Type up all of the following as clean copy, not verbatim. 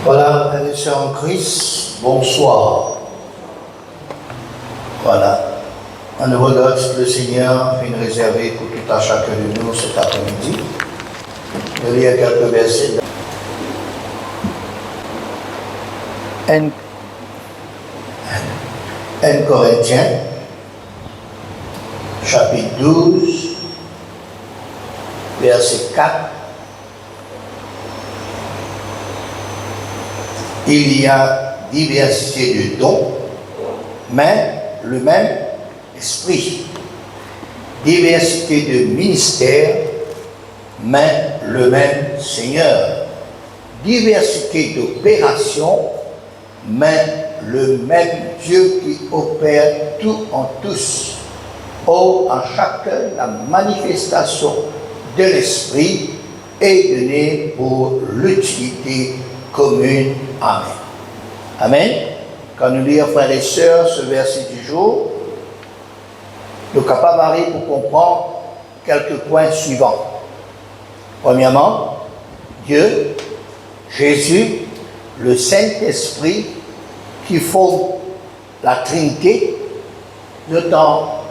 Voilà, frères et sœurs en Christ, bonsoir. Voilà, un heureux grâce que le Seigneur vient réserver pour tout à chacun de nous cet après-midi. Je lis quelques versets. 1 Corinthiens, chapitre 12, verset 4. Il y a diversité de dons, mais le même esprit. Diversité de ministères, mais le même Seigneur. Diversité d'opérations, mais le même Dieu qui opère tout en tous. Or, à chacun, la manifestation de l'Esprit est donnée pour l'utilité commune. Amen. Amen. Quand nous lisons, frères et sœurs, ce verset du jour, nous sommes capables pour comprendre quelques points suivants. Premièrement, Dieu, Jésus, le Saint-Esprit qui forme la Trinité, est en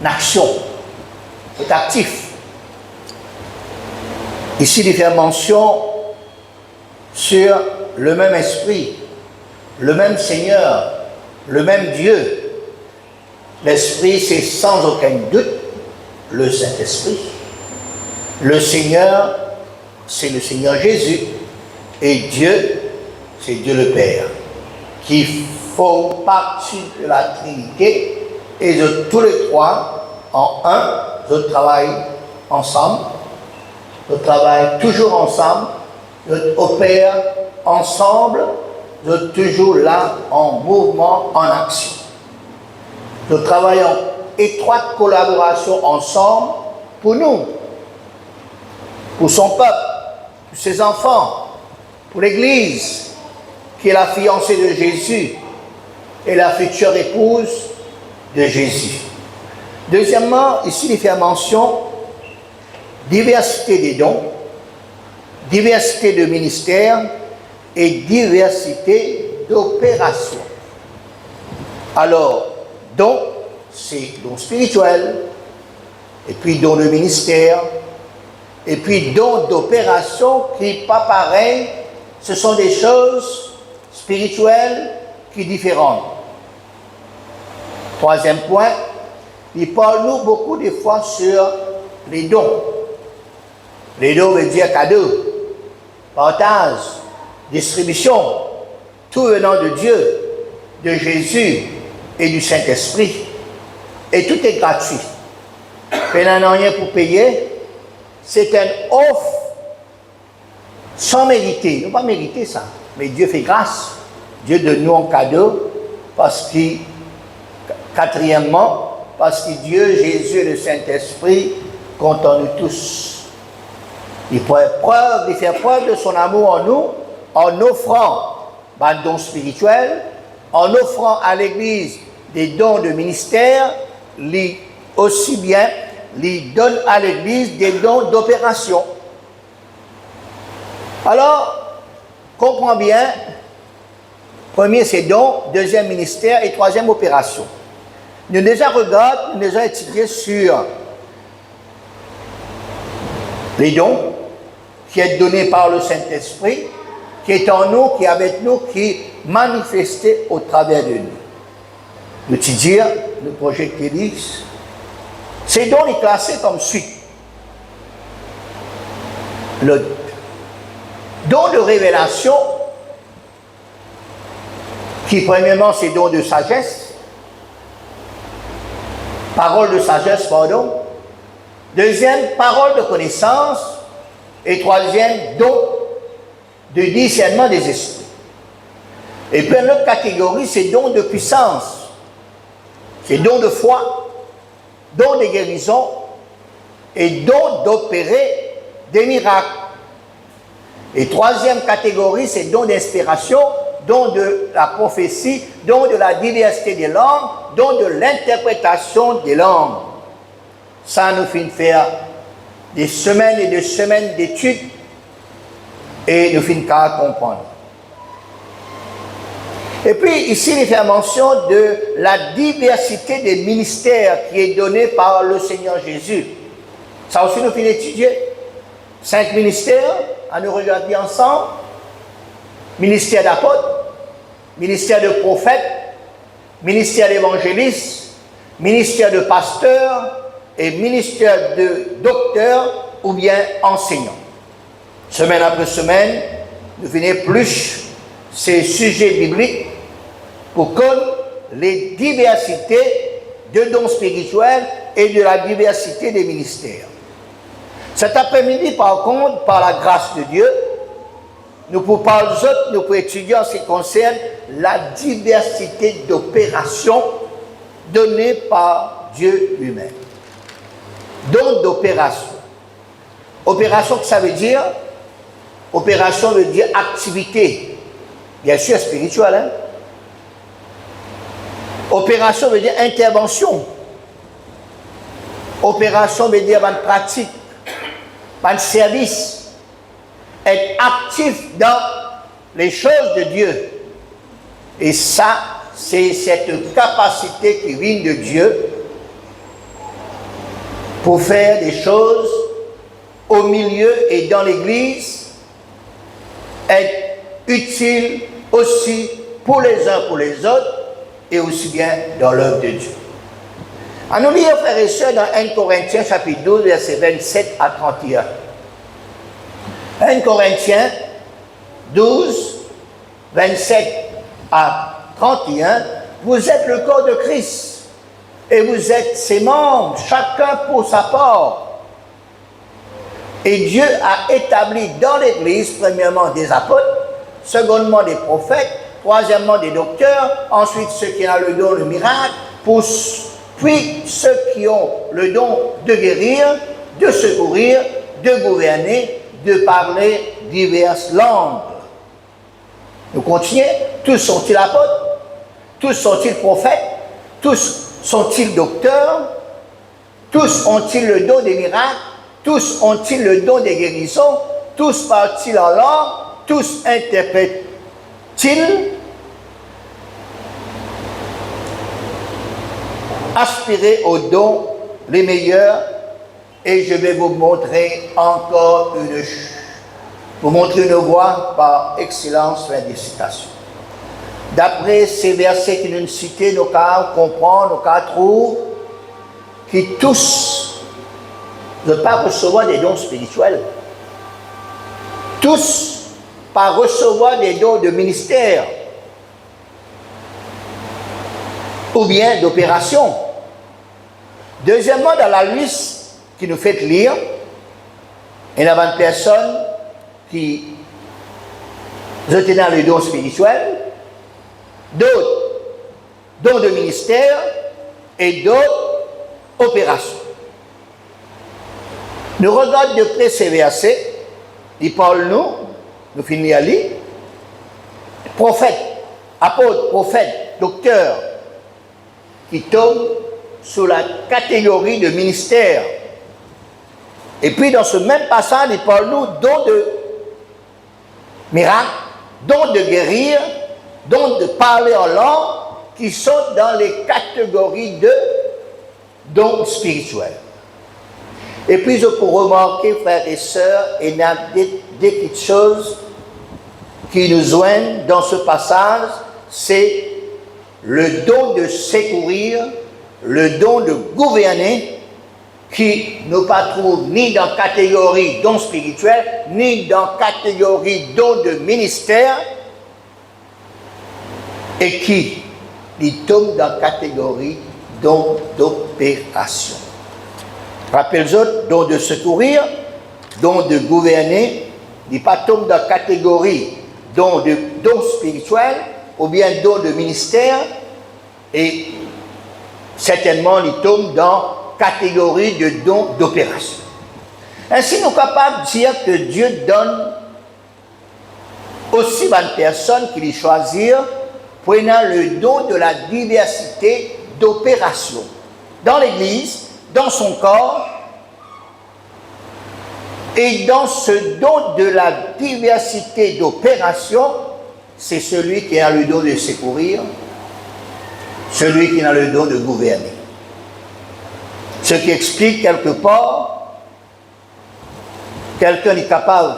action, est actif. Ici, il fait mention sur le même esprit, le même Seigneur, le même Dieu. L'Esprit, c'est sans aucun doute le Saint-Esprit. Le Seigneur, c'est le Seigneur Jésus. Et Dieu, c'est Dieu le Père, qui font partie de la Trinité. Et de tous les trois, en un, je travaille ensemble. Je travaille toujours ensemble. Je opère ensemble, je suis toujours là en mouvement, en action. Je travaille en étroite collaboration ensemble pour nous, pour son peuple, pour ses enfants, pour l'Église, qui est la fiancée de Jésus et la future épouse de Jésus. Deuxièmement, ici il fait mention diversité des dons, diversité de ministères et diversité d'opérations. Alors, don, c'est don spirituel, et puis don de ministère, et puis don d'opération qui n'est pas pareil, ce sont des choses spirituelles qui sont différentes. Troisième point, il parle nous beaucoup de fois sur les dons. Les dons veut dire cadeau, partage, distribution, tout venant de Dieu, de Jésus et du Saint-Esprit. Et tout est gratuit. Il n'y a rien pour payer. C'est une offre sans mériter. Nous ne pas mériter ça. Mais Dieu fait grâce. Dieu donne nous un cadeau parce que, quatrièmement, parce que Dieu, Jésus et le Saint-Esprit comptent en nous tous. Il fait preuve de son amour en nous en offrant des dons spirituels, en offrant à l'Église des dons de ministère, aussi bien, il donne à l'Église des dons d'opération. Alors, comprends bien, premier c'est dons, deuxième ministère et troisième opération. Nous déjà regardons, nous déjà étudié sur les dons qui est donné par le Saint-Esprit, qui est en nous, qui est avec nous, qui est manifesté au travers de nous. nous te dire, le projet qui dit, ces dons est classé comme suit. Le don de révélation, qui premièrement c'est don de sagesse, parole de sagesse, pardon. Deuxième, parole de connaissance. Et troisième, don de discernement des esprits. Et puis une autre catégorie, c'est don de puissance. C'est don de foi, don de guérison et don d'opérer des miracles. Et troisième catégorie, c'est don d'inspiration, don de la prophétie, don de la diversité des langues, don de l'interprétation des langues. Ça nous fait faire des semaines et des semaines d'études et nous finissons qu'à comprendre. Et puis ici, il fait mention de la diversité des ministères qui est donnée par le Seigneur Jésus. Ça aussi, nous finissons d'étudier. 5 ministères, à nous regarder ensemble. Ministère d'apôtre, ministère de prophète, ministère d'évangéliste, ministère de pasteur et ministère de docteur ou bien enseignant. Semaine après semaine, nous venons plus ces sujets bibliques pour connaître les diversités de dons spirituels et de la diversité des ministères. Cet après-midi, par contre, par la grâce de Dieu, nous pouvons étudier en ce qui concerne la diversité d'opérations données par Dieu lui-même. Don d'opération. Opération, que ça veut dire? Opération veut dire activité. Bien sûr, spirituelle. Hein? Opération veut dire intervention. Opération veut dire une pratique, un service. Être actif dans les choses de Dieu. Et ça, c'est cette capacité qui vient de Dieu pour faire des choses au milieu et dans l'Église, être utile aussi pour les uns pour les autres et aussi bien dans l'œuvre de Dieu. À nous lire, frères et sœurs, dans 1 Corinthiens chapitre 12, versets 27 à 31. 1 Corinthiens 12, 27 à 31, vous êtes le corps de Christ et vous êtes ses membres, chacun pour sa part. Et Dieu a établi dans l'Église, premièrement des apôtres, secondement des prophètes, troisièmement des docteurs, ensuite ceux qui ont le don de miracle, puis ceux qui ont le don de guérir, de secourir, de gouverner, de parler diverses langues. Nous continuons. Tous sont-ils apôtres? Tous sont-ils prophètes? Tous sont-ils docteurs? Tous ont-ils le don des miracles? Tous ont-ils le don des guérisons? Tous parlent-ils en langue? Tous interprètent-ils? Aspirez aux dons les meilleurs. Et je vais vous montrer encore une voie par excellence, fin de citation. D'après ces versets que nous cités, nous comprenons, nous trouvons que tous ne pas recevoir des dons spirituels. Tous pas recevoir des dons de ministère ou bien d'opération. Deuxièmement, dans la liste qui nous fait lire, il y a une personne qui était dans le don spirituel, d'autres dons de ministère et d'autres opérations. Nous regardons de près ces versets, il parle nous finissons à lire, prophète, apôtre, prophète, docteur, qui tombent sous la catégorie de ministère. Et puis dans ce même passage, il parle nous don de miracle, don de guérir, don de parler en langue, qui sont dans les catégories de dons spirituels. Et puis je peux remarquer, frères et sœurs, il y a des petites choses qui nous joignent dans ce passage, c'est le don de secourir, le don de gouverner, qui ne pas trouve ni dans la catégorie don spirituel, ni dans la catégorie don de ministère, et qui tombe dans la catégorie don d'opération. Rappelez-vous, don de secourir, don de gouverner, il ne pas tombe dans la catégorie don spirituel, ou bien don de ministère, et certainement il tombe dans catégorie de don d'opération. Ainsi, nous sommes capables de dire que Dieu donne aussi à une personne qui les choisir, prenant le don de la diversité d'opérations dans l'Église, dans son corps, et dans ce don de la diversité d'opérations, c'est celui qui a le don de secourir, celui qui a le don de gouverner. Ce qui explique quelque part, quelqu'un est capable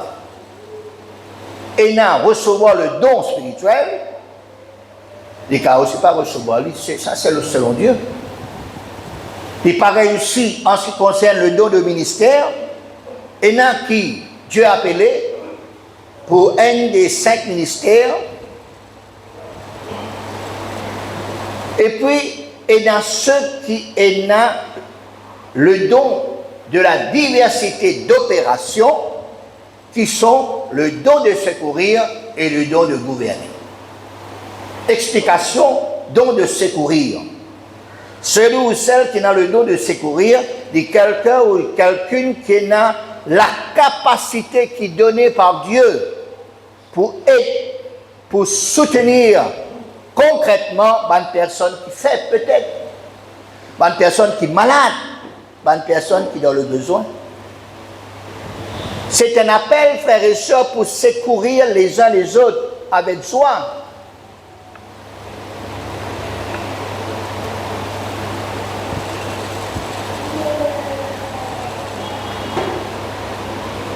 et n'a recevoir le don spirituel, il ne peut aussi pas recevoir, ça c'est selon Dieu. Et pareil aussi en ce qui concerne le don de ministère, il y en a qui Dieu a appelé pour un des 5 ministères, et puis il y en a ceux qui ont le don de la diversité d'opérations, qui sont le don de secourir et le don de gouverner. Explication, don de secourir. Celui ou celle qui a le don de secourir, c'est quelqu'un ou quelqu'une qui a la capacité qui est donnée par Dieu pour aider, pour soutenir concrètement une personne qui fait peut-être, une personne qui est malade, une personne qui est dans le besoin. C'est un appel, frères et sœurs, pour secourir les uns les autres avec soin.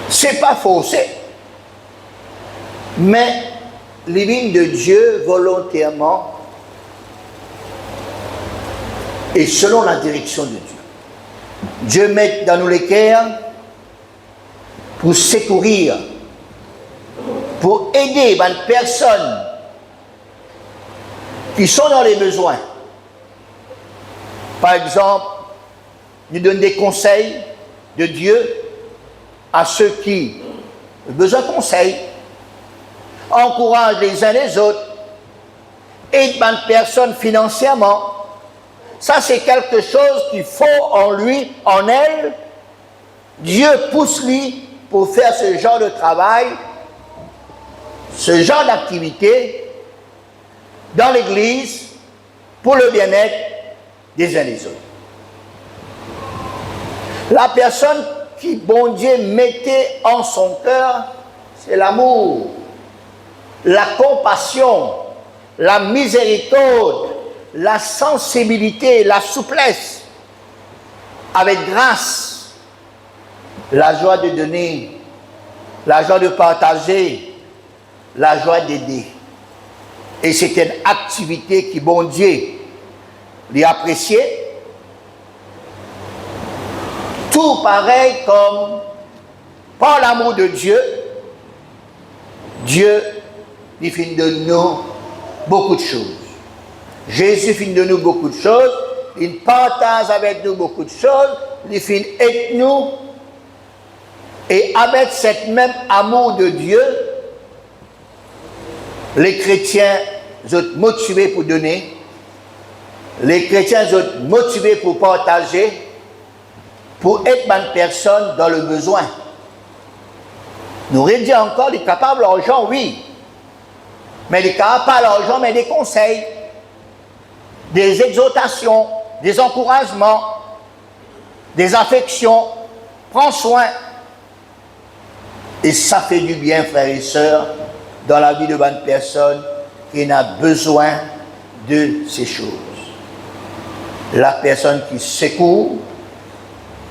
C'est pas forcé, mais les lignes de Dieu volontairement et selon la direction de Dieu. Dieu met dans nous les cœurs pour secourir, pour aider les personnes qui sont dans les besoins. Par exemple, nous donne des conseils de Dieu à ceux qui ont besoin de conseils, encourage les uns les autres, aide les personnes financièrement. Ça, c'est quelque chose qu'il faut en lui, en elle. Dieu pousse lui pour faire ce genre de travail, ce genre d'activité dans l'Église pour le bien-être des uns des autres. La personne qui, bon Dieu, mettait en son cœur, c'est l'amour, la compassion, la miséricorde, la sensibilité, la souplesse, avec grâce, la joie de donner, la joie de partager, la joie d'aider. Et c'est une activité qui, bon Dieu, lui appréciait. Tout pareil comme par l'amour de Dieu, Dieu il finit de nous beaucoup de choses. Jésus finit de nous beaucoup de choses, il partage avec nous beaucoup de choses, il finit avec nous, et avec cet même amour de Dieu, les chrétiens sont motivés pour donner, les chrétiens sont motivés pour partager, pour être une personne dans le besoin. Nous redisons encore, il est capable d'argent, oui. Mais il n'est capable pas d'argent, mais des conseils, des exhortations, des encouragements, des affections. Prends soin. Et ça fait du bien, frères et sœurs, dans la vie de bonne personne qui a besoin de ces choses. La personne qui secourt,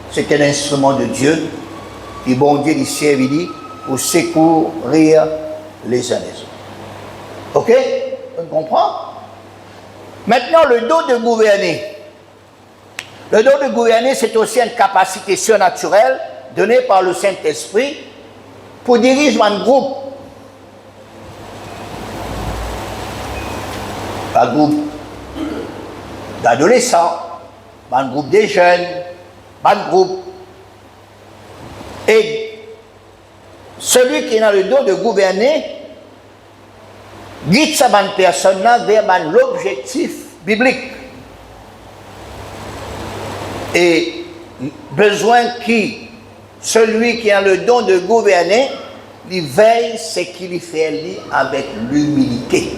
c'est un instrument de Dieu, et bon Dieu lui servit pour secourir les uns les autres. Ok? On comprend? Maintenant, le don de gouverner. Le don de gouverner, c'est aussi une capacité surnaturelle donnée par le Saint-Esprit pour diriger un groupe. Un groupe d'adolescents, un groupe de jeunes, un groupe. Et celui qui a le don de gouverner guide sa bonne personne vers l'objectif biblique. Et besoin qui, celui qui a le don de gouverner, il veille ce qu'il fait avec l'humilité.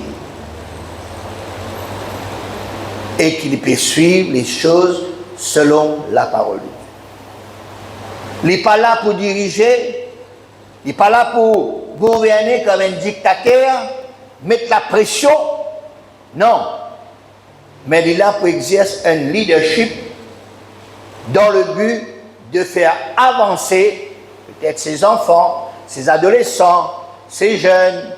Et qu'il peut suivre les choses selon la parole de Dieu. Il n'est pas là pour diriger, il n'est pas là pour gouverner comme un dictateur, mettre la pression. Non. Mais il est là pour exercer un leadership dans le but de faire avancer peut-être ses enfants, ses adolescents, ses jeunes,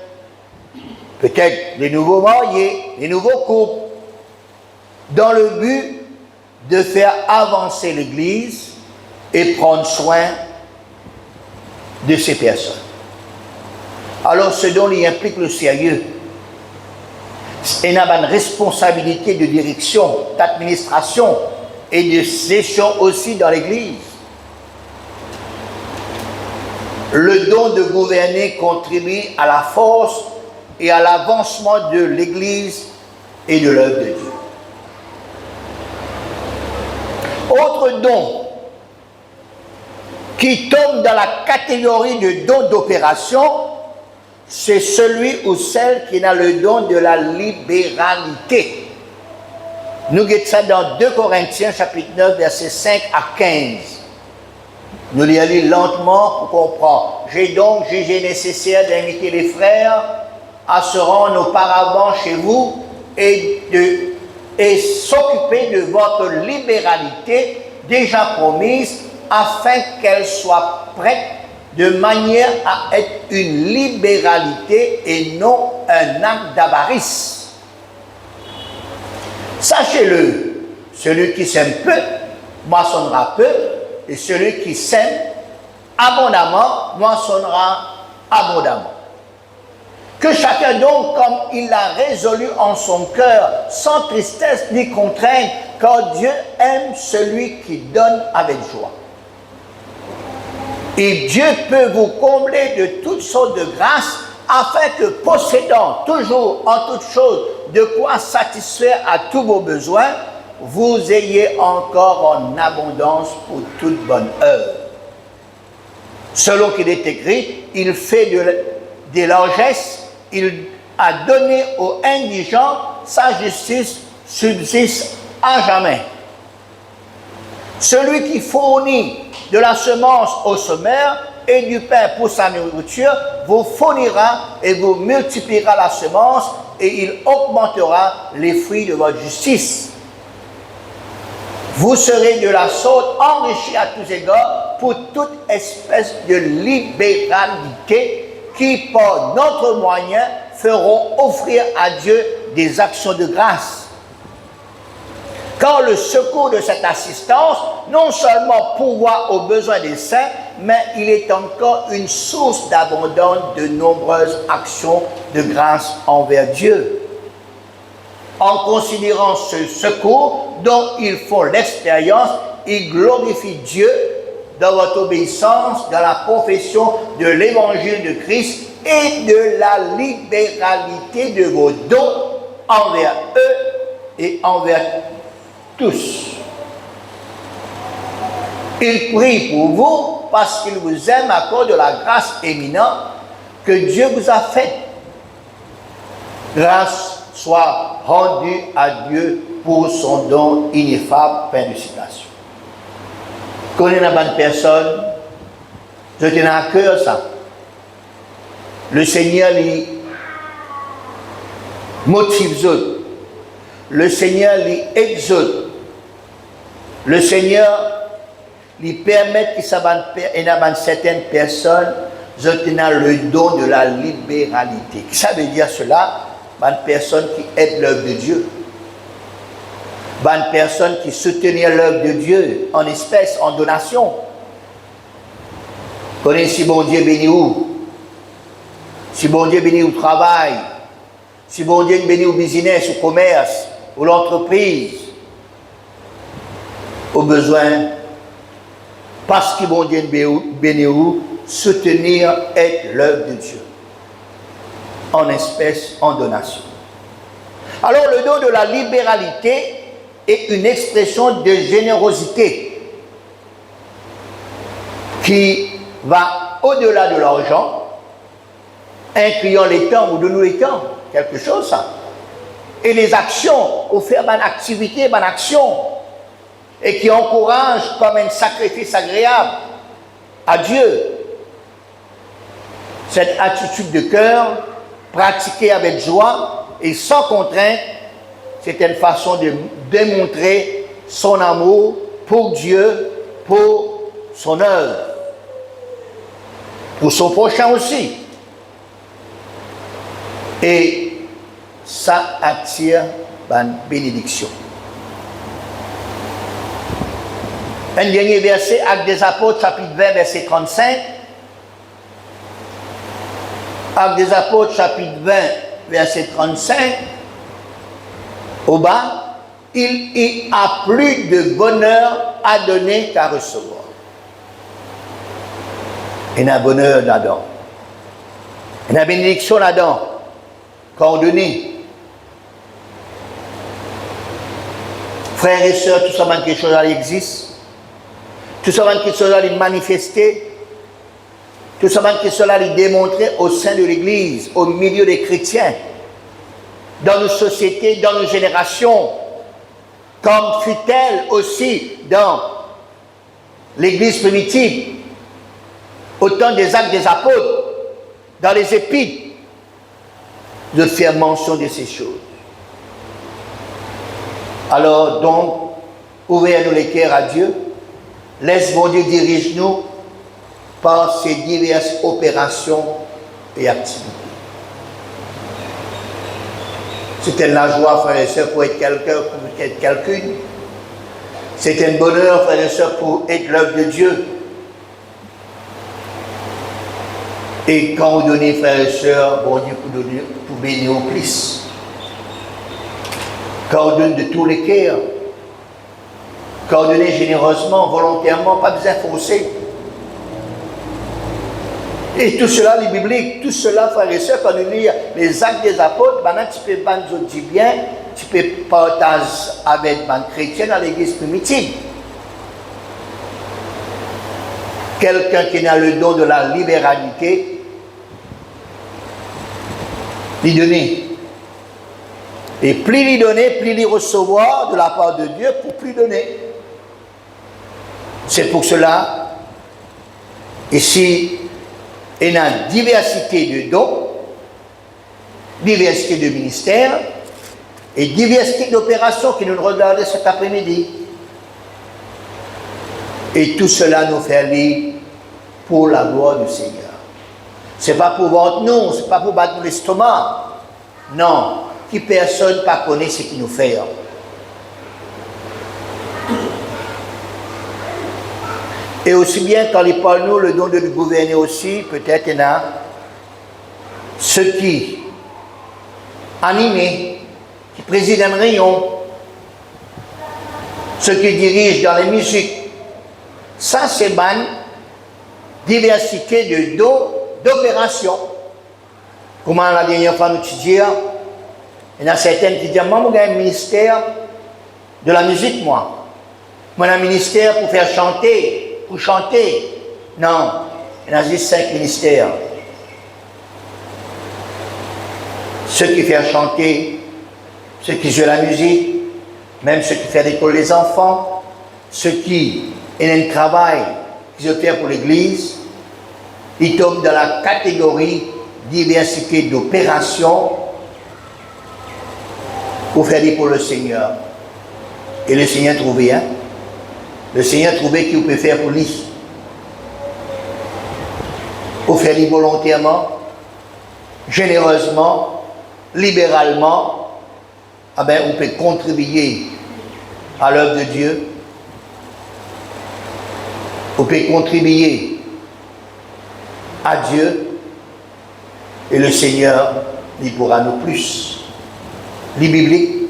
peut-être les nouveaux mariés, les nouveaux couples, dans le but de faire avancer l'Église et prendre soin de ces personnes. Alors, ce dont il implique le sérieux, c'est une responsabilité de direction, d'administration et de gestion aussi dans l'Église. Le don de gouverner contribue à la force et à l'avancement de l'Église et de l'œuvre de Dieu. Autre don qui tombe dans la catégorie de don d'opération, c'est celui ou celle qui a le don de la libéralité. Nous guettons ça dans 2 Corinthiens chapitre 9 versets 5 à 15. Nous lisons lentement pour comprendre. J'ai donc jugé nécessaire d'inviter les frères à se rendre auparavant chez vous et s'occuper de votre libéralité déjà promise afin qu'elle soit prête de manière à être une libéralité et non un acte d'avarice. Sachez-le, celui qui sème peu, moissonnera peu, et celui qui sème abondamment, moissonnera abondamment. Que chacun donc, comme il l'a résolu en son cœur, sans tristesse ni contrainte, car Dieu aime celui qui donne avec joie. Et Dieu peut vous combler de toutes sortes de grâces, afin que, possédant toujours en toutes choses de quoi satisfaire à tous vos besoins, vous ayez encore en abondance pour toute bonne œuvre. Selon qu'il est écrit, il fait des largesses, il a donné aux indigents, sa justice subsiste à jamais. Celui qui fournit de la semence au semeur et du pain pour sa nourriture vous fournira et vous multipliera la semence et il augmentera les fruits de votre justice. Vous serez de la sorte enrichis à tous égards pour toute espèce de libéralité qui, par notre moyen, feront offrir à Dieu des actions de grâce. Car le secours de cette assistance, non seulement pourvoit aux besoins des saints, mais il est encore une source d'abondance de nombreuses actions de grâce envers Dieu. En considérant ce secours dont ils font l'expérience, ils glorifient Dieu dans votre obéissance, dans la profession de l'évangile de Christ et de la libéralité de vos dons envers eux et envers tous. Ils prient pour vous parce qu'ils vous aiment à cause de la grâce éminente que Dieu vous a faite. Grâce soit rendue à Dieu pour son don ineffable. Fin de citation. Connais la bonne personne, je tenais à cœur ça. Le Seigneur lui motive eux. Le Seigneur lui exhorte. Le Seigneur lui permet qu'il y ait certaines personnes qui ont le don de la libéralité. Ça veut dire cela, une personne qui aide l'œuvre de Dieu. bonne personne qui soutenait l'œuvre de Dieu en espèces, en donation. Connais si bon Dieu bénit où? Si bon Dieu bénit au travail, si bon Dieu bénit au business, au commerce, ou l'entreprise, au besoin, parce que bon Dieu bénit où, soutenir être l'œuvre de Dieu, en espèces, en donation. Alors le don de la libéralité est une expression de générosité qui va au-delà de l'argent, incluant les temps ou de nous les temps, quelque chose ça. Et les actions, ou faire une activité, une action, et qui encourage comme un sacrifice agréable à Dieu. Cette attitude de cœur, pratiquée avec joie et sans contrainte, c'est une façon de démontrer son amour pour Dieu, pour son œuvre, pour son prochain aussi. Et ça attire une bénédiction. Un dernier verset, Actes des Apôtres, chapitre 20, verset 35. Actes des Apôtres, chapitre 20, verset 35. Au bas, il y a plus de bonheur à donner qu'à recevoir. Il y a un bonheur là-dedans. Il y a une bénédiction là-dedans. Quand on donne. Frères et sœurs, tout ça, quelque chose existe. Tout ça, quelque chose est manifesté. Tout ça, quelque chose est démontré au sein de l'Église, au milieu des chrétiens, dans nos sociétés, dans nos générations, comme fut-elle aussi dans l'Église primitive, au temps des Actes des Apôtres, dans les Épîtres, de faire mention de ces choses. Alors donc, ouvrez-nous les cœurs à Dieu, laisse mon Dieu dirige-nous par ces diverses opérations et activités. C'est une joie, frères et sœurs, pour être quelqu'un, pour être quelqu'une. C'est un bonheur, frères et sœurs, pour être l'œuvre de Dieu. Et quand vous donnez, frères et sœurs, bon Dieu, pour bénir au plus. Quand on donne de tous les cœurs, quand on donne généreusement, volontairement, pas besoin de forcer. Et tout cela, les bibliques, tout cela, frères et sœurs, quand on lit les Actes des Apôtres, maintenant tu peux pas nous dire bien, tu peux partager avec les chrétiens dans l'église primitive. Quelqu'un qui a le don de la libéralité, lui donner. Et plus lui donner, plus lui recevoir de la part de Dieu pour plus donner. C'est pour cela, ici, il y a une diversité de dons, diversité de ministères et diversité d'opérations que nous regardons cet après-midi. Et tout cela nous fait aller pour la gloire du Seigneur. Ce n'est pas pour vendre nous, ce n'est pas pour battre l'estomac. Non, qui personne ne connaît ce qu'il nous fait. Et aussi bien quand il parle nous, le don de nous gouverner aussi, peut-être il y a ceux qui animent, qui président un rayon, ceux qui dirigent dans les musiques. Ça, c'est une diversité de dons, d'opérations. Comment la dernière fois nous dire, il y en a certaines qui disent, moi, j'ai un ministère de la musique, moi. Moi, j'ai un ministère pour faire chanter. Pour chanter. Non, il y en a juste 5 ministères. Ceux qui font chanter, ceux qui jouent la musique, même ceux qui font l'école des enfants, ceux qui ont un travail qu'ils font pour l'Église, ils tombent dans la catégorie diversité d'opérations pour faire pour le Seigneur. Et le Seigneur trouvait, hein? Le Seigneur trouvait qu'il peut faire pour lui. Pour faire volontairement, généreusement, libéralement, ah ben, on peut contribuer à l'œuvre de Dieu. Vous pouvez contribuer à Dieu et le Seigneur il pourra nous plus. Les bibliques,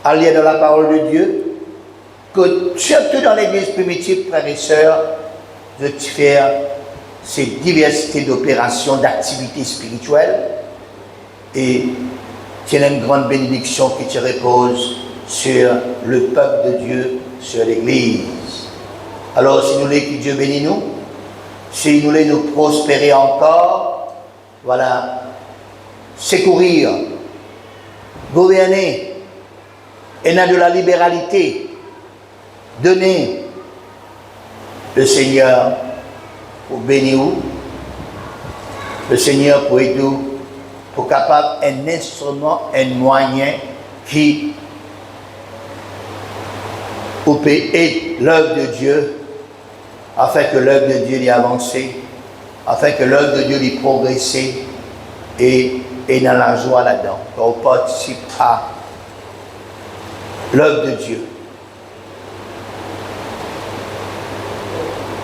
à lire dans la parole de Dieu, que surtout dans l'église primitive, frères et sœurs, de faire ces diversités d'opérations, d'activités spirituelles, et c'est une grande bénédiction qui se repose sur le peuple de Dieu, sur l'église. Alors, si nous voulons que Dieu bénisse nous, si nous voulons nous prospérer encore, voilà, secourir, gouverner, et dans de la libéralité, donner le Seigneur pour bénir nous, le Seigneur pour aider nous, pour capable un instrument, un moyen qui peut aider l'œuvre de Dieu afin que l'œuvre de Dieu y avance, afin que l'œuvre de Dieu y progresse et dans la joie là-dedans, qu'on participe à l'œuvre de Dieu.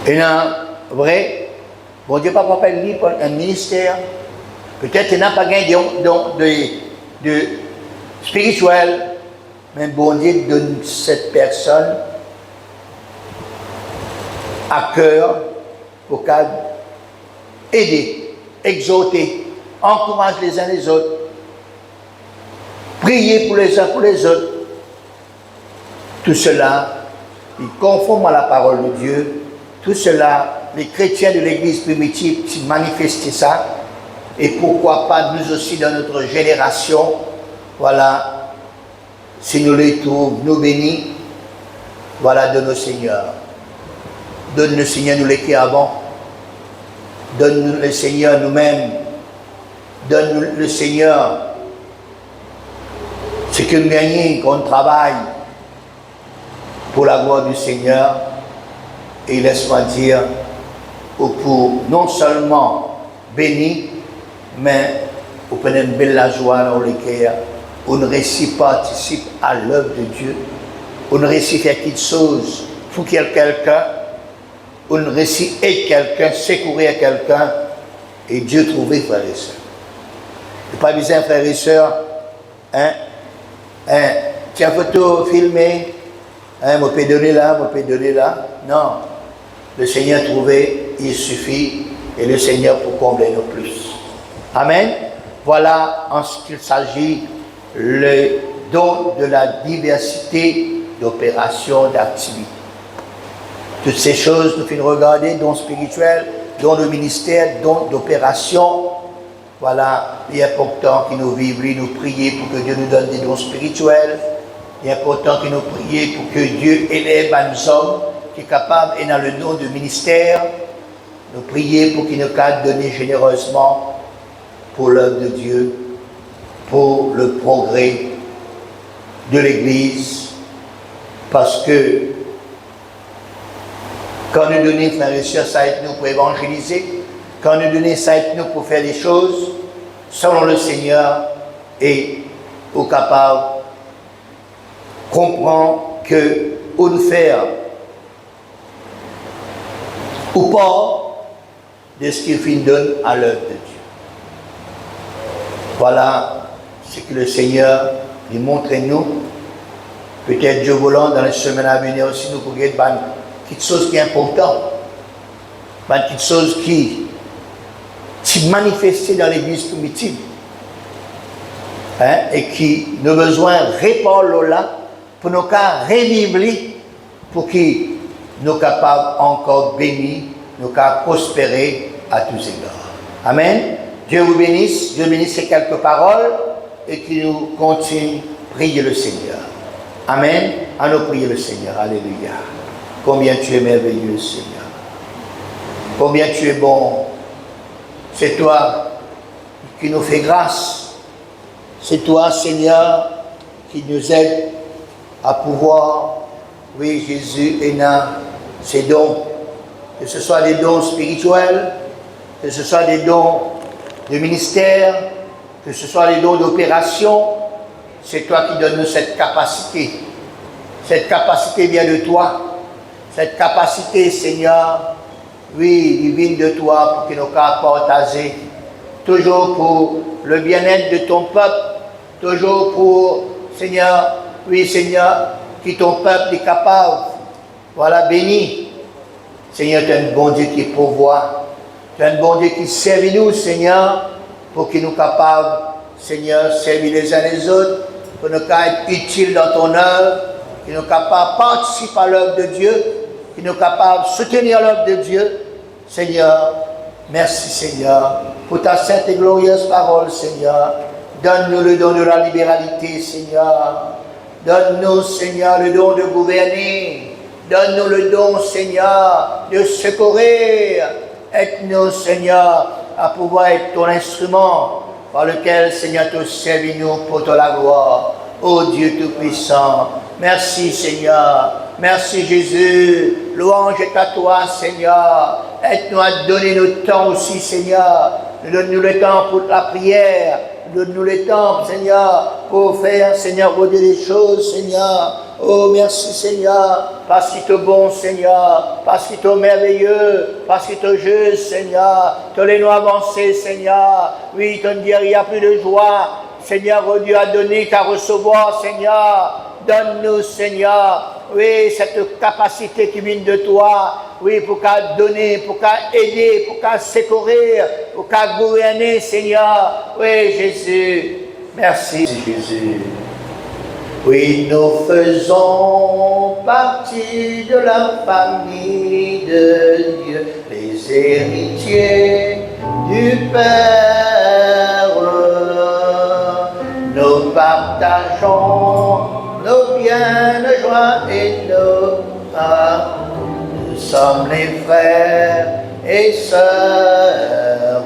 Et là, vrai, bon Dieu pas pour un ministère, peut-être il n'a pas gagné de spirituel, mais bon Dieu donne cette personne à cœur pour qu'elle aider, exhorter, encourager les uns les autres, prier pour les uns pour les autres. Tout cela est conforme à la parole de Dieu. Tout cela, les chrétiens de l'église primitive qui manifestaient ça. Et pourquoi pas nous aussi dans notre génération, voilà, si nous les trouvons, nous bénis, voilà, de nos seigneurs. Donne le Seigneur nous les qui avant. Donne-nous le Seigneur nous-mêmes. Donne-nous le Seigneur ce que nous gagnons, qu'on travaille pour la gloire du Seigneur. Et laisse-moi dire, pour non seulement bénir, mais pour prendre une belle joie dans le cœur, on réussit participe à l'œuvre de Dieu, on réussit faire quelque chose pour quelqu'un, on réussit aider quelqu'un, secourir quelqu'un, et Dieu trouver, frères et sœurs. Il n'y a pas besoin, frères et sœurs, tiens, photo filmée, on peut donner là, on peut donner là. Non. Le Seigneur trouvé, il suffit, et le Seigneur pour combler nos plus. Amen. Voilà en ce qu'il s'agit le don de la diversité d'opérations, d'activités. Toutes ces choses, nous finissons regarder, dons spirituels, dons de ministère, dons d'opérations. Voilà, il est important que nous vivions, nous prions pour que Dieu nous donne des dons spirituels. Il est important que nous prions pour que Dieu élève à nous hommes qui est capable, et dans le nom de ministère, nous prions pour qu'il nous cadre donner généreusement pour l'œuvre de Dieu, pour le progrès de l'Église, parce que quand nous donnons, frères et sœurs, ça aide nous pour évangéliser, quand nous donnons, ça aide nous pour faire des choses selon le Seigneur, et au capable comprend que on nous faire ou pas de ce qu'il donne à l'œuvre de Dieu. Voilà ce que le Seigneur lui montre à nous. Peut-être Dieu voulant dans les semaines à venir aussi nous pour quelque chose qui est important, quelque chose qui s'est manifesté dans l'église primitive, et qui nous besoin de répondre là pour nous revivre, pour qu'il nous capables encore bénir, nous capables prospérer à tous égards. Amen. Dieu vous bénisse. Dieu bénisse ces quelques paroles et qu'il nous continue à prier le Seigneur. Amen. À nous prier le Seigneur. Alléluia. Combien tu es merveilleux, Seigneur. Combien tu es bon. C'est toi qui nous fais grâce. C'est toi, Seigneur, qui nous aide à pouvoir, oui, Jésus, et dans ces dons, que ce soit des dons spirituels, que ce soit des dons de ministère, que ce soit des dons d'opération, c'est toi qui donnes-nous cette capacité. Cette capacité vient de toi. Cette capacité, Seigneur, oui, divine de toi, pour que nous puissions partager. Toujours pour le bien-être de ton peuple. Toujours pour, Seigneur, oui, Seigneur, que ton peuple est capable. Voilà, béni. Seigneur, tu es un bon Dieu qui pourvoit. Tu es un bon Dieu qui serve nous, Seigneur, pour que nous soyons capables, Seigneur, servir les uns les autres, pour nous être utiles dans ton œuvre, que nous soyons capables de participer à l'œuvre de Dieu, que nous soyons capables de soutenir l'œuvre de Dieu. Seigneur, merci Seigneur, pour ta sainte et glorieuse parole, Seigneur. Donne-nous le don de la libéralité, Seigneur. Donne-nous, Seigneur, le don de gouverner. Donne-nous le don, Seigneur, de secourir. Aide-nous, Seigneur, à pouvoir être ton instrument par lequel, Seigneur, te servis-nous pour ta gloire. Ô Dieu Tout-Puissant, merci, Seigneur. Merci, Jésus. Louange est à toi, Seigneur. Aide-nous à donner notre temps aussi, Seigneur. Donne-nous le temps pour la prière. Donne-nous le temps, Seigneur, pour faire, Seigneur, redire les choses, Seigneur. Oh, merci, Seigneur, parce qu'il est bon, Seigneur, parce qu'il est merveilleux, parce qu'il est juste, Seigneur. Tenez-nous avancer, Seigneur. Oui, il n'y a plus de joie. Seigneur, oh Dieu, à donner qu'à recevoir, Seigneur. Donne-nous, Seigneur, oui, cette capacité qui vient de toi, oui, pour qu'à donner, pour qu'à aider, pour qu'à secourir, pour qu'à gouverner, Seigneur. Oui, Jésus, merci, Jésus. Oui, nous faisons partie de la famille de Dieu, les héritiers du Père. Nous partageons nos biens, nos joies et nos âmes. Nous sommes les frères et sœurs.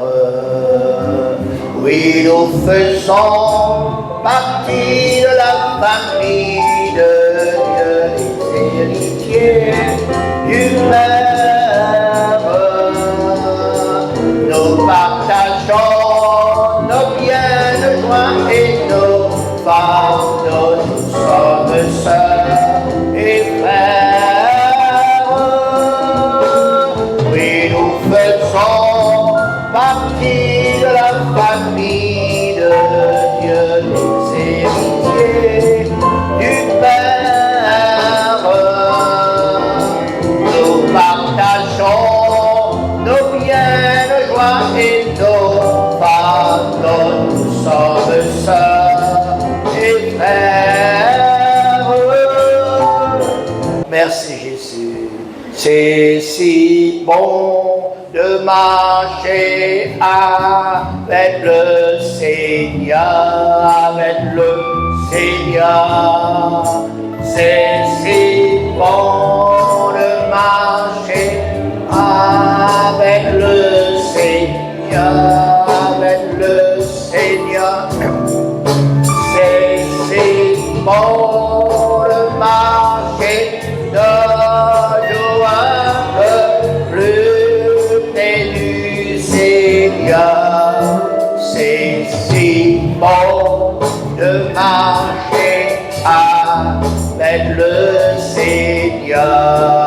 Oui, nous faisons partie de la famille de Dieu, les héritiers du Père. Nous partageons nos biens, nos joies et nos fardeaux. Nous sommes sœurs et frères. Oui, nous faisons partie de la famille de Dieu, les héritiers du Père. Nous partageons nos biens, nos joies et nos fardeaux. Nous sommes sœurs et frères. Merci Jésus. C'est si bon de marcher avec le Seigneur, avec le Seigneur. C'est si bon de marcher avec le Seigneur, avec le Seigneur. C'est si bon de marcher de jour un peu plus près du Seigneur. C'est si bon de marcher avec le Seigneur.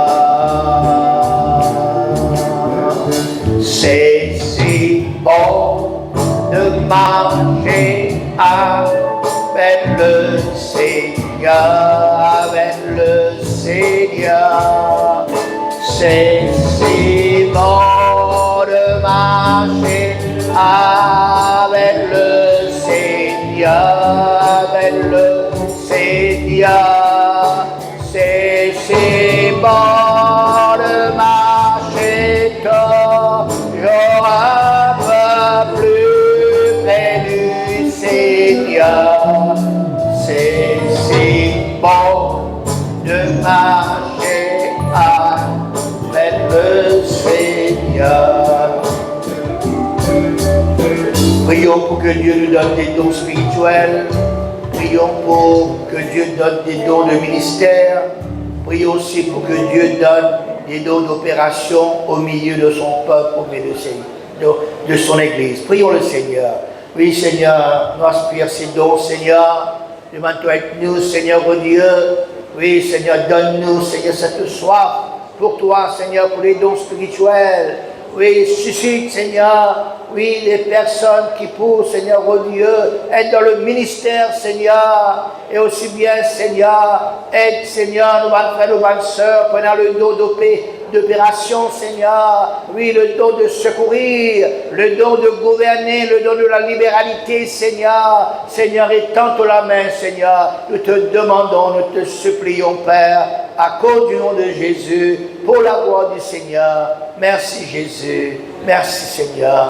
C'est si bon de marcher avec le Seigneur, avec le Seigneur. C'est si bon de marcher avec le Seigneur, avec le Seigneur. C'est si bon de marcher toujours un peu plus près du Seigneur. C'est si bon de marcher avec le Seigneur. Prions pour que Dieu nous donne des dons spirituels. Prions pour que Dieu donne des dons de ministère. Prions aussi pour que Dieu donne des dons d'opération au milieu de son peuple, au milieu de son Église. Prions le Seigneur. Oui, Seigneur, nous aspirons ces dons, Seigneur. Demande-toi avec nous, Seigneur, oh Dieu. Oui, Seigneur, donne-nous, Seigneur, cette soif pour toi, Seigneur, pour les dons spirituels. Oui, suscite, Seigneur, oui, les personnes qui pour, Seigneur, au Dieu, être dans le ministère, Seigneur, et aussi bien, Seigneur, aide, Seigneur, nos frères, nos sœurs, prenant le don d'opération, Seigneur, oui, le don de secourir, le don de gouverner, le don de la libéralité, Seigneur. Seigneur, étends la main, Seigneur. Nous te demandons, nous te supplions, Père, à cause du nom de Jésus, pour la gloire du Seigneur. Merci, Jésus. Merci, Seigneur.